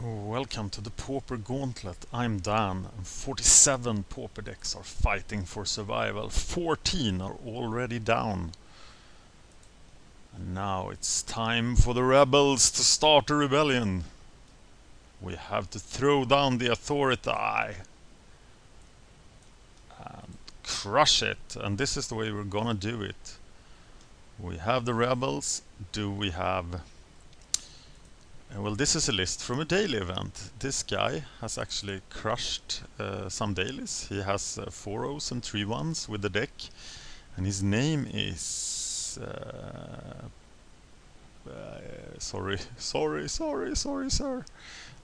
Welcome to the Pauper Gauntlet. I'm Dan, and 47 Pauper decks are fighting for survival. 14 are already down. And now it's time for the rebels to start a rebellion. We have to throw down the authoritay and crush it. And this is the way we're gonna do it. We have the rebels. Do we have... Well, this is a list from a daily event. This guy has actually crushed some dailies. He has 4 O's and 3 1s with the deck. And his name is... sorry, sir.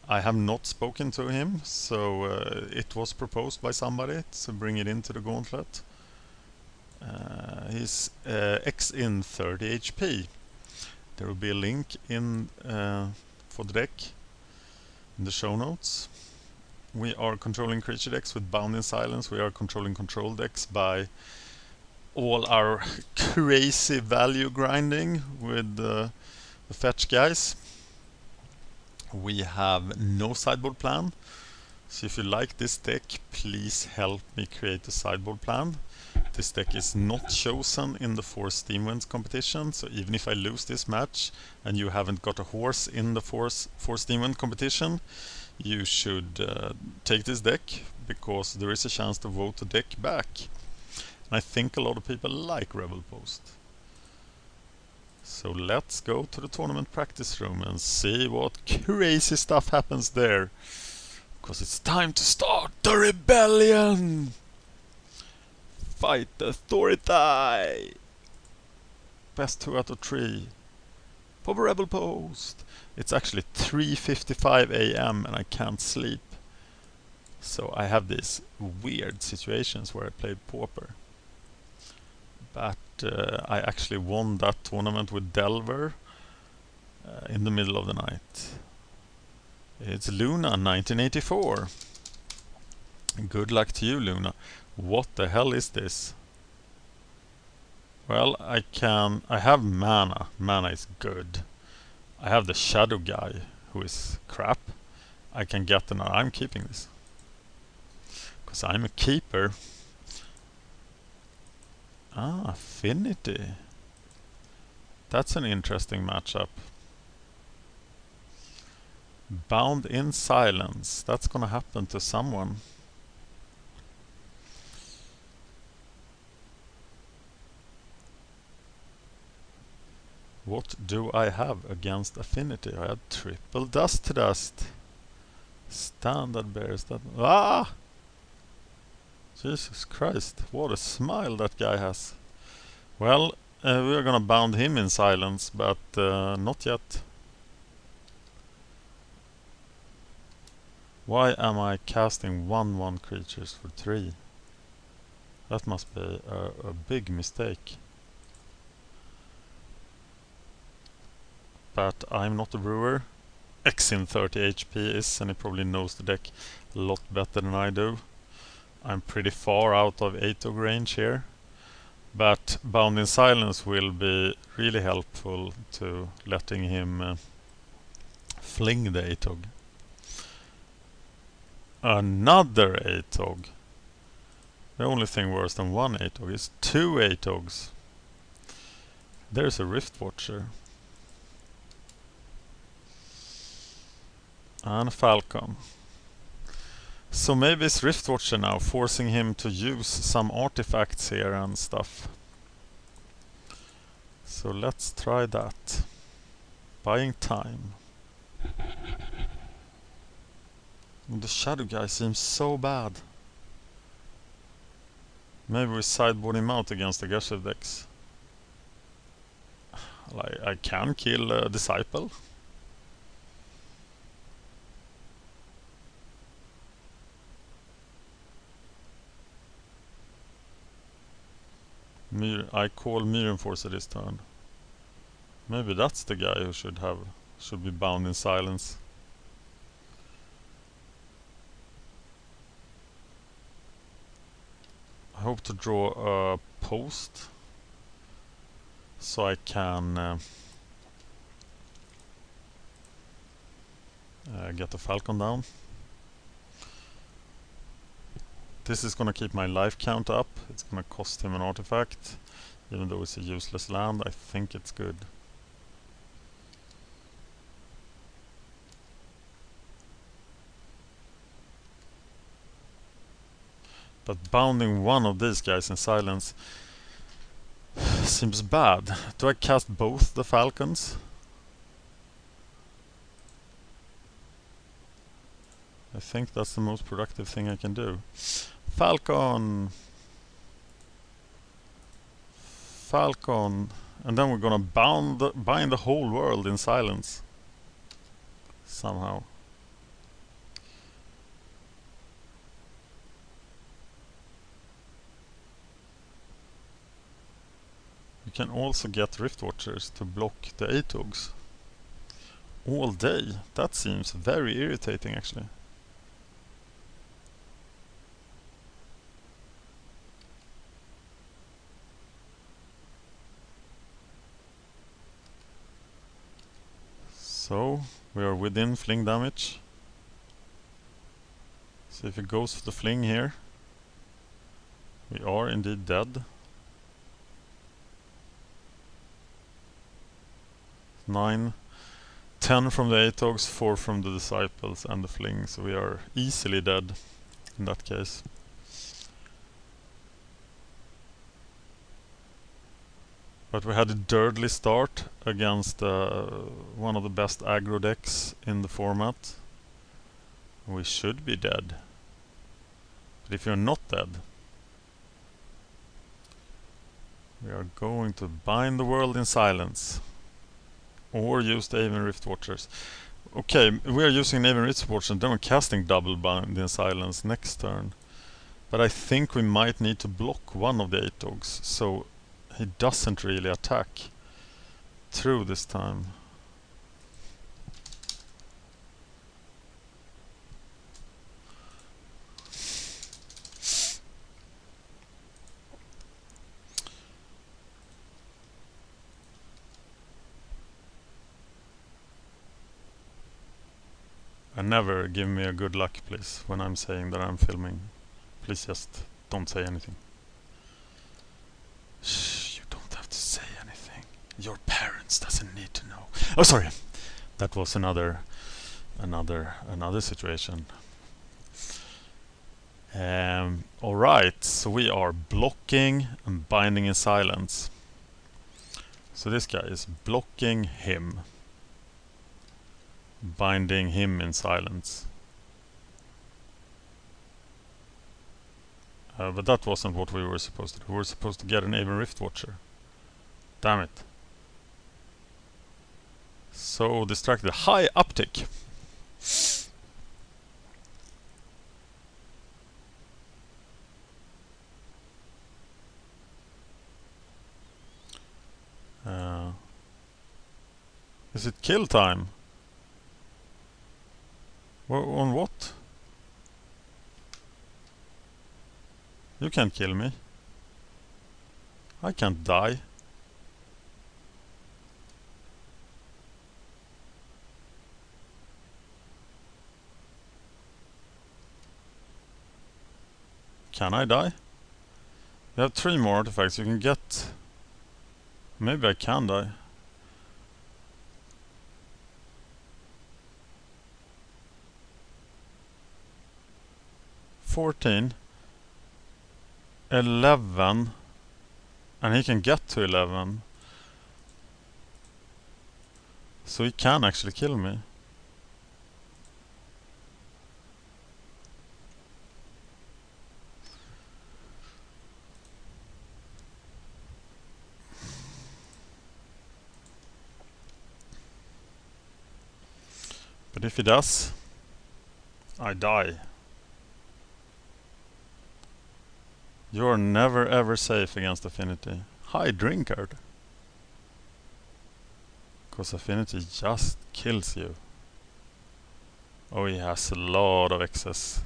I have not spoken to him, so it was proposed by somebody to bring it into the gauntlet. He's X in 30 HP. There will be a link in for the deck in the show notes. We are controlling creature decks with Bound in Silence. We are controlling control decks by all our crazy value grinding with the fetch guys. We have no sideboard plan, so if you like this deck, please help me create a sideboard plan. This deck is not chosen in the 4 Steam Wins competition, so even if I lose this match and you haven't got a horse in the 4 Steam Win competition, you should take this deck, because there is a chance to vote the deck back. And I think a lot of people like Rebel Post. So let's go to the tournament practice room and see what crazy stuff happens there. Because it's time to start the rebellion! Fight the authoritay! Best 2 out of 3. Pauper Rebel Post! It's actually 3:55 AM and I can't sleep. So I have these weird situations where I played Pauper. But I actually won that tournament with Delver in the middle of the night. It's Luna 1984. Good luck to you, Luna. What the hell is this? Well, I have mana. Mana is good. I have the shadow guy, who is crap. I can get another. I'm keeping this, because I'm a keeper. Ah, Affinity. That's an interesting matchup. Bound in Silence. That's gonna happen to someone. What do I have against Affinity? I had triple dust to dust. Standard bears that... Ah! Jesus Christ, what a smile that guy has. Well, we're gonna bound him in Silence, but not yet. Why am I casting 1/1 creatures for 3? That must be a big mistake. But I'm not a brewer. X in 30 HP is, and he probably knows the deck a lot better than I do. I'm pretty far out of 8-og range here. But Bound in Silence will be really helpful to letting him fling the 8-og. Another 8-og. The only thing worse than 1 8-og is 2 8-ogs. There's a Rift Watcher. And a Falcon. So maybe it's Rift Watcher now, forcing him to use some artifacts here and stuff. So let's try that. Buying time. The shadow guy seems so bad. Maybe we sideboard him out against aggressive decks. I can kill a Disciple. I call Myr Enforcer this turn. Maybe that's the guy who should be bound in silence. I hope to draw a post so I can get the Falcon down. This is gonna keep my life count up. It's gonna cost him an artifact. Even though it's a useless land, I think it's good. But bounding one of these guys in silence seems bad. Do I cast both the Falcons? I think that's the most productive thing I can do. Falcon! Falcon! And then we're gonna bind the whole world in silence. Somehow. You can also get Rift Watchers to block the Atogs. All day. That seems very irritating actually. So, we are within fling damage. So if it goes for the fling here, we are indeed dead. 9, 10 from the Atogs, 4 from the Disciples and the fling, so we are easily dead in that case. But we had a dirtly start against one of the best aggro decks in the format. We should be dead. But if you're not dead, we are going to bind the world in silence. Or use the Aven Rift Watchers. Okay, we are using Aven Rift Watchers and then we're casting double bind in silence next turn. But I think we might need to block one of the Atogs, so he doesn't really attack through this time. And never give me a good luck, please, when I'm saying that I'm filming. Please just don't say anything. Shh, you don't have to say anything. Your parents doesn't need to know. Oh, sorry. That was another situation. Alright, so we are blocking and binding in silence. So this guy is blocking him. Binding him in silence. But that wasn't what we were supposed to do. We were supposed to get an Aven Rift Watcher. Damn it. So distracted. High uptick. Is it kill time? On what? You can't kill me. I can't die. Can I die? You have 3 more artifacts. You can get... Maybe I can die. $14. 11. And he can get to 11. So he can actually kill me. But if he does, I die. You're never ever safe against Affinity. High Drinkard. Because Affinity just kills you. Oh, he has a lot of excess.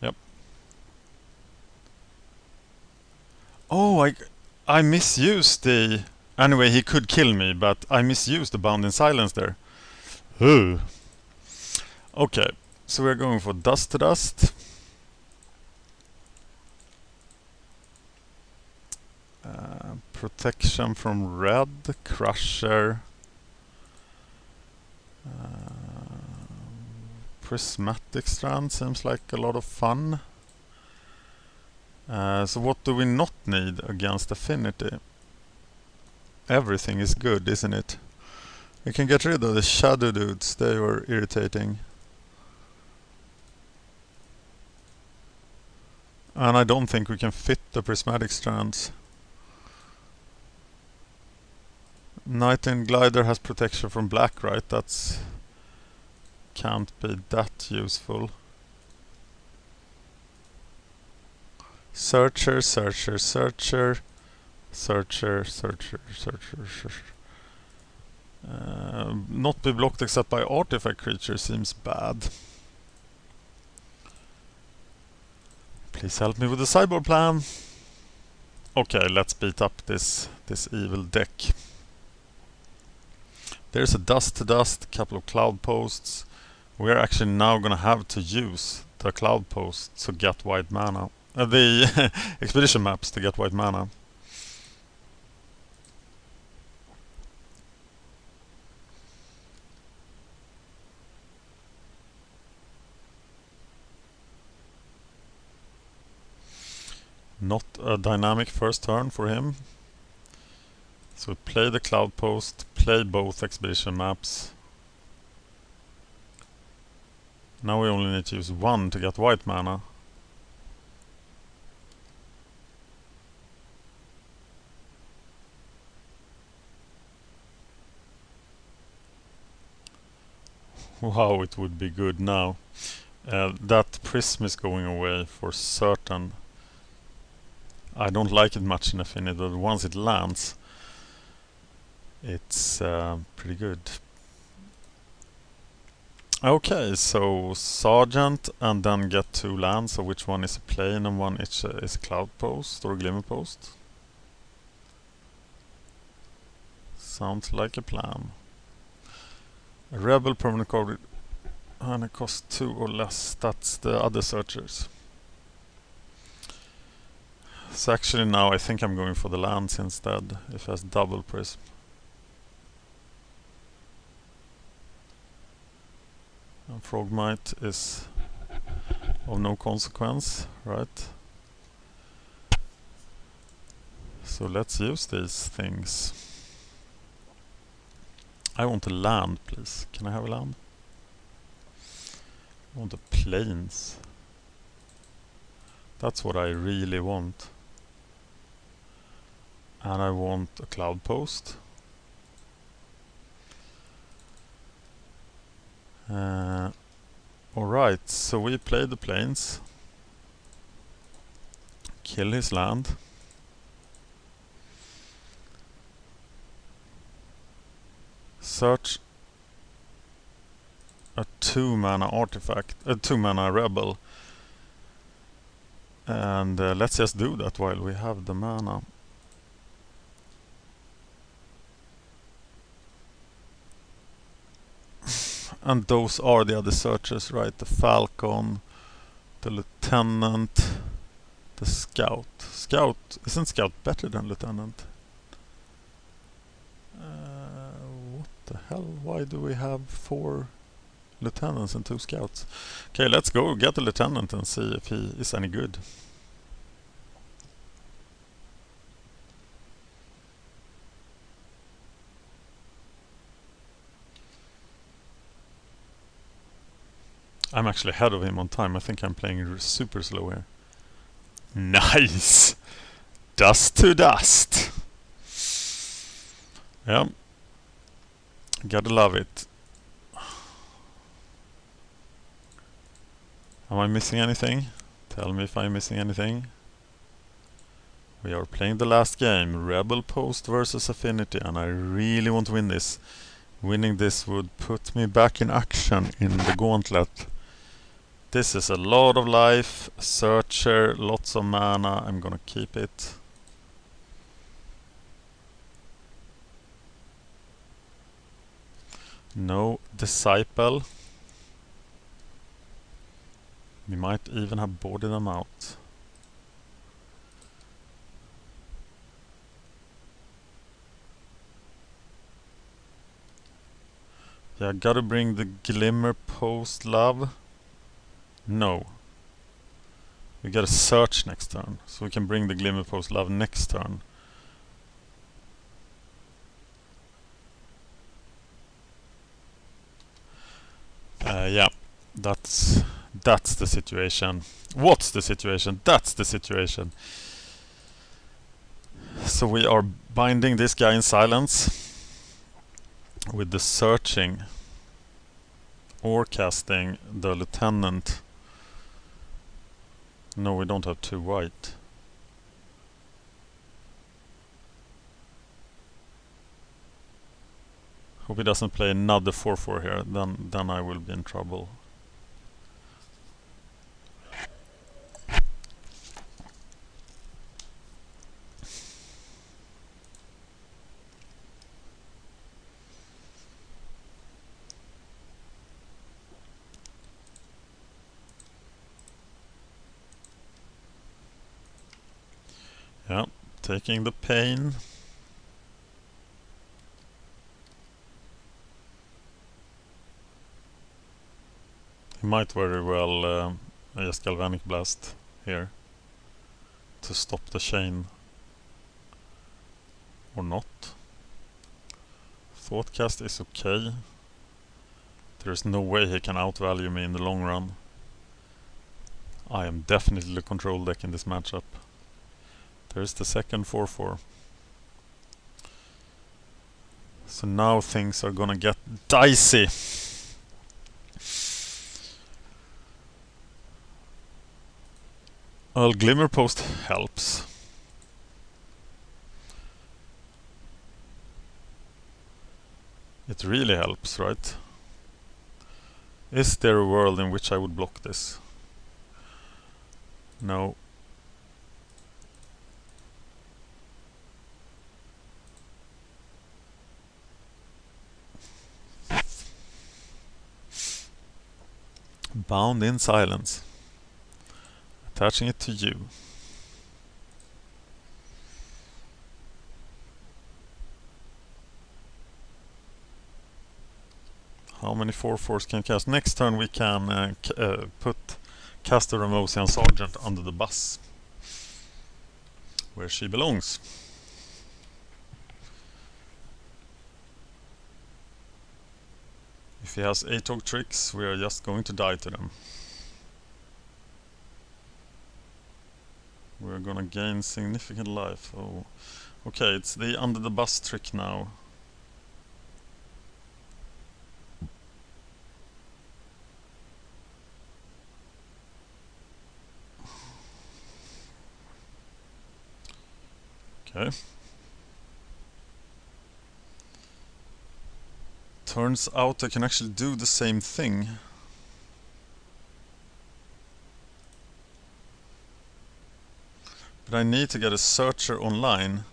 Yep. Oh, I misused the... Anyway, he could kill me, but I misused the bound in silence there. Ooh. Okay, so we're going for dust to dust. Protection from red, crusher. Prismatic strand seems like a lot of fun. So what do we not need against Affinity? Everything is good, isn't it? We can get rid of the shadow dudes, they were irritating. And I don't think we can fit the prismatic strands. Knight and Glider has protection from black, right? That's... can't be that useful. Searcher, searcher, searcher. Searcher, searcher, searcher, searcher. Not be blocked except by artifact creature seems bad. Please help me with the cyborg plan. Okay, let's beat up this evil deck. There's a dust to dust, couple of cloud posts. We're actually now gonna have to use the cloud posts to get white mana. The expedition maps to get white mana. Not a dynamic first turn for him. So we play the cloud post, play both expedition maps. Now we only need to use one to get white mana. Wow, it would be good now. That prism is going away for certain. I don't like it much in Affinity, but once it lands, it's pretty good. Okay, so Sergeant and then get 2 lands, so which one is a plane and one is a cloud post or a glimmer post? Sounds like a plan. A rebel permanent card and it costs 2 or less, that's the other searchers. So actually now I think I'm going for the lands instead, if it has double prism. And Frogmite is of no consequence, right? So let's use these things. I want a land, please. Can I have a land? I want the plains. That's what I really want. And I want a cloud post. Alright, so we play the plains. Kill his land. Search a 2-mana artifact, a 2-mana rebel. And let's just do that while we have the mana. And those are the other searchers, right? The Falcon, the Lieutenant, the Scout. Scout, isn't Scout better than Lieutenant? What the hell? Why do we have 4 Lieutenants and 2 Scouts? Okay, let's go get the Lieutenant and see if he is any good. I'm actually ahead of him on time. I think I'm playing super slow here. Nice! Dust to dust! Yeah. Gotta love it. Am I missing anything? Tell me if I'm missing anything. We are playing the last game. Rebel Post versus Affinity. And I really want to win this. Winning this would put me back in action in the Gauntlet. This is a lot of life, searcher, lots of mana. I'm gonna keep it. No disciple. We might even have boarded them out. Yeah, gotta bring the Glimmer Post Love. No. We gotta search next turn, so we can bring the Glimmer Post Love next turn. Yeah, that's the situation. What's the situation? That's the situation. So we are binding this guy in silence with the searching, or casting the lieutenant. No, we don't have 2 white. Hope he doesn't play another 4/4 here, then I will be in trouble. Yeah, taking the pain. He might very well just Galvanic Blast here to stop the chain. Or not. Thoughtcast is okay. There's no way he can outvalue me in the long run. I am definitely the control deck in this matchup. There's the second 4/4. So now things are gonna get dicey. Well, Glimmer Post helps. It really helps, right? Is there a world in which I would block this? No. Bound in silence. Attaching it to you. How many 4/4s can cast? Next turn we can put Caster Ramosian Sergeant under the bus, where she belongs. If he has ATOG tricks, we are just going to die to them. We're gonna gain significant life. Oh, okay, it's the under the bus trick now. Okay. Turns out I can actually do the same thing. But I need to get a searcher online.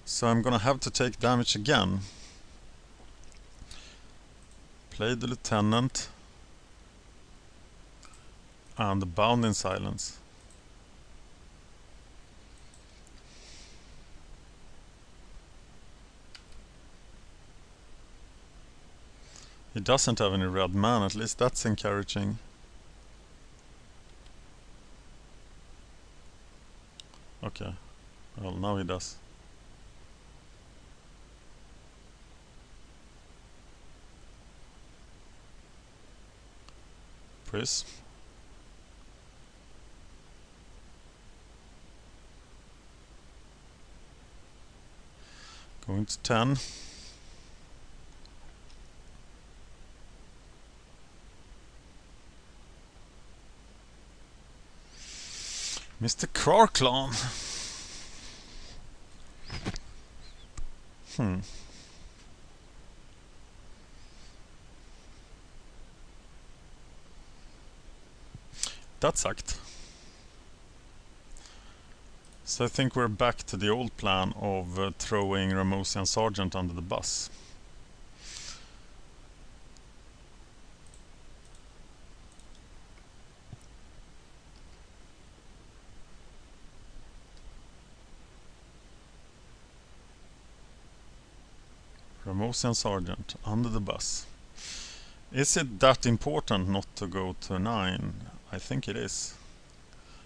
So I'm gonna have to take damage again. Play the lieutenant. And the bound in silence. He doesn't have any red man, at least that's encouraging. Okay, well now he does. Priz. Going to 10. Mr. Clarklan. That sucked. So I think we're back to the old plan of throwing Ramosian Sergeant under the bus. Ramosian Sergeant under the bus. Is it that important not to go to 9? I think it is.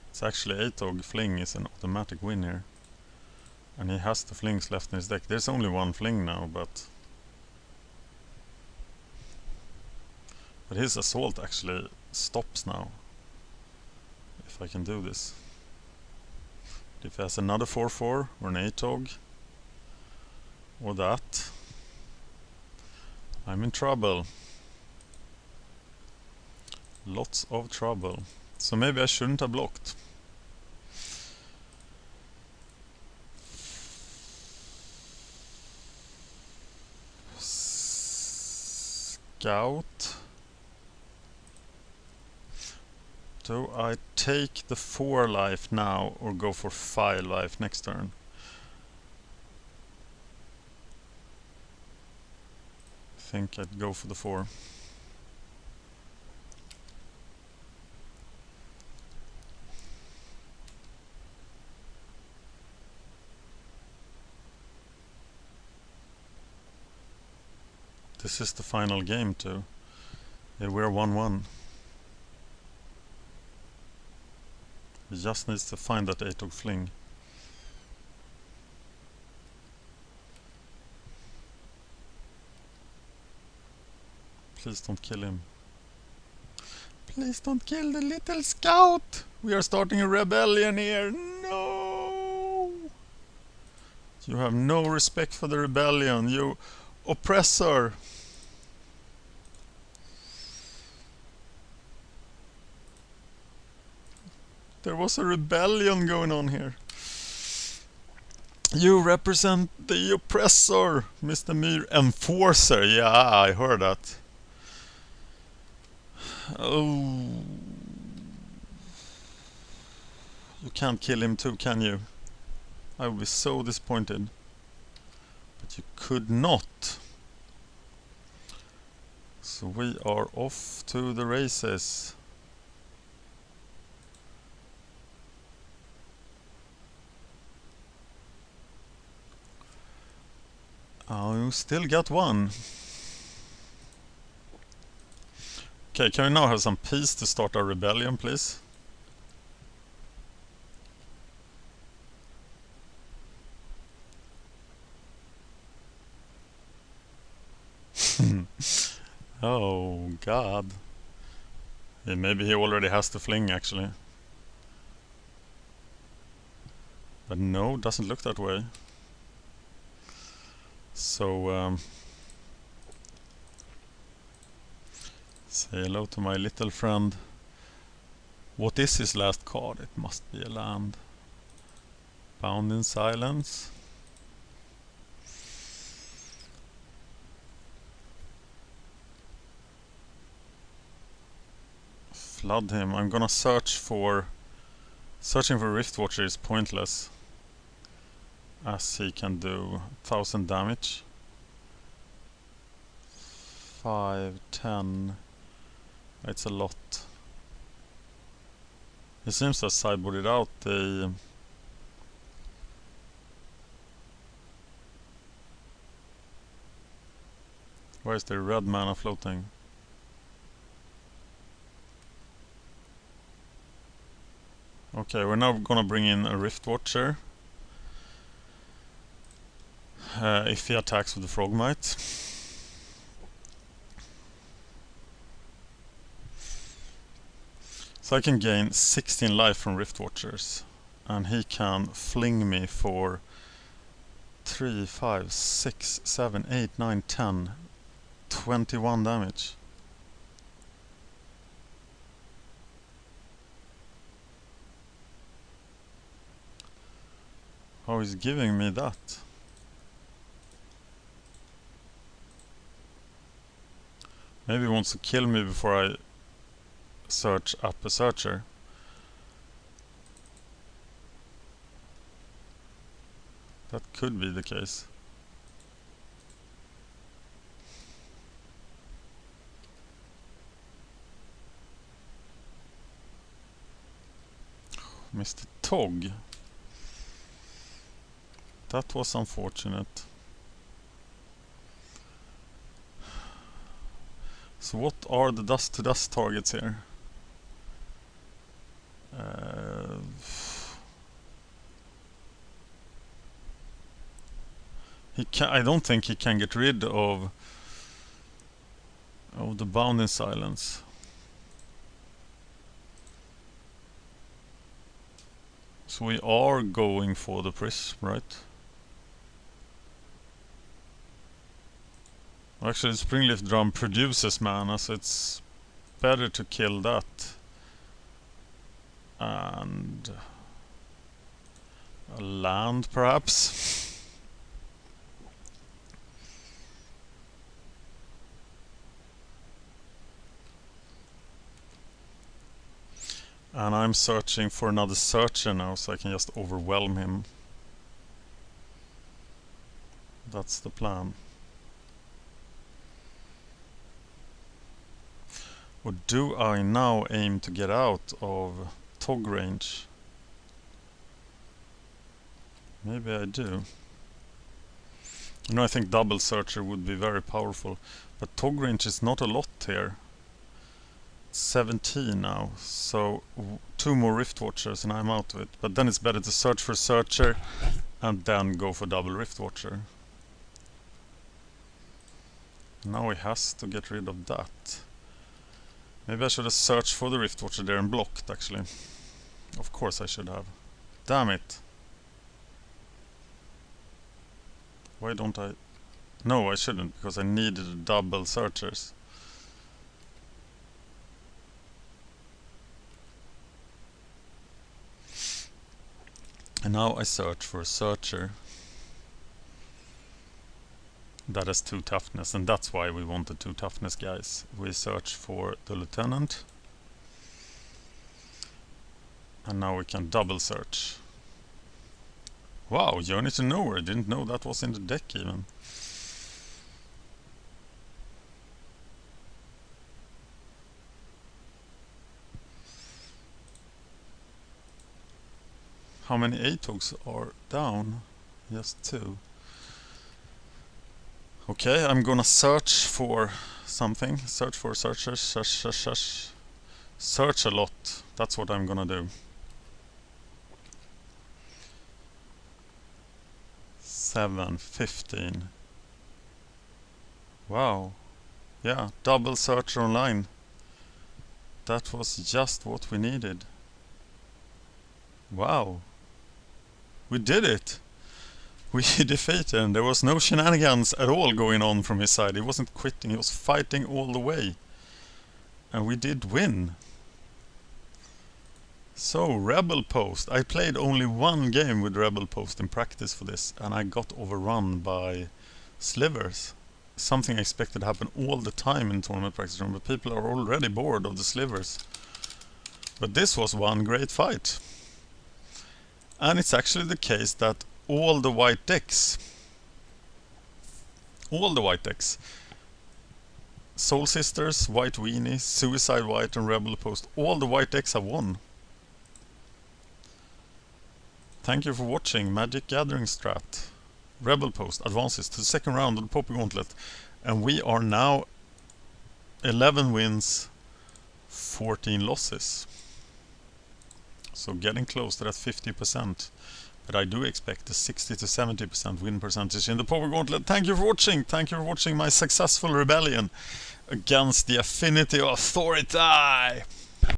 It's actually 8-og fling is an automatic win here. And he has the flings left in his deck. There's only one fling now, but his assault actually stops now. If I can do this. If he has another 4-4 or an 8-og or that, I'm in trouble. Lots of trouble. So maybe I shouldn't have blocked. Scout. Do I take the 4 life now or go for 5 life next turn? I think I'd go for the 4. This is the final game too. Yeah, we're 1-1. He just needs to find that 8-og fling. Please don't kill him. Please don't kill the little scout! We are starting a rebellion here. No! You have no respect for the rebellion, you oppressor! There was a rebellion going on here. You represent the oppressor, Mr. Myr. Enforcer, yeah, I heard that. Oh. You can't kill him too, can you? I would be so disappointed. But you could not. So we are off to the races. Oh, you still got one. Okay, can we now have some peace to start our rebellion, please? Oh, God. Yeah, maybe he already has the fling, actually. But no, doesn't look that way. So, say hello to my little friend. What is his last card? It must be a land. Bound in silence. Flood him. I'm gonna search for... Searching for Riftwatcher is pointless, as he can do 1000 damage. 5, 10. It's a lot. He seems to have sideboarded out the... Where is the red mana floating? Okay, we're now gonna bring in a Riftwatcher. If he attacks with the Frogmite. So I can gain 16 life from Riftwatchers. And he can fling me for 3, 5, 6, 7, 8, 9, 10, 21 damage. How is he giving me that? Maybe he wants to kill me before I search up a searcher. That could be the case. Mr. Tog. That was unfortunate. So what are the dust-to-dust targets here? I don't think he can get rid of the bounding silence. So we are going for the prism, right? Actually, the Springleaf Drum produces mana, so it's better to kill that. And a land, perhaps. And I'm searching for another searcher now, so I can just overwhelm him. That's the plan. Or do I now aim to get out of Tog range? Maybe I do. You know, I think double searcher would be very powerful, but Tog range is not a lot here. 17 now, so 2 more Rift Watchers and I'm out of it. But then it's better to search for searcher and then go for double Rift Watcher. Now he has to get rid of that. Maybe I should have searched for the Rift Watcher there and blocked, actually. Of course I should have. Damn it. Why don't I... No, I shouldn't, because I needed double searchers. And now I search for a searcher that has 2 toughness, and that's why we wanted 2 toughness, guys. We search for the lieutenant, and now we can double search. Wow, Journey to Nowhere, didn't know that was in the deck even. How many ATOGs are down? Just 2. Okay, I'm gonna search for something. Search for searchers. Search a lot. That's what I'm gonna do. 7, 15. Wow. Yeah, double searcher online. That was just what we needed. Wow. We did it! We defeated him. There was no shenanigans at all going on from his side. He wasn't quitting, he was fighting all the way. And we did win. So, Rebel Post. I played only 1 game with Rebel Post in practice for this, and I got overrun by slivers. Something I expected to happen all the time in tournament practice room, but people are already bored of the slivers. But this was one great fight. And it's actually the case that all the white decks, Soul Sisters, White Weenie, Suicide White and Rebel Post, all the white decks have won. Thank you for watching MagicGatheringStrat. Rebel Post advances to the second round of the Pauper Gauntlet, and we are now 11 wins, 14 losses. So getting close to that 50%. But I do expect a 60 to 70% win percentage in the Pauper Gauntlet. Thank you for watching. Thank you for watching my successful rebellion against the Affinity authoritay.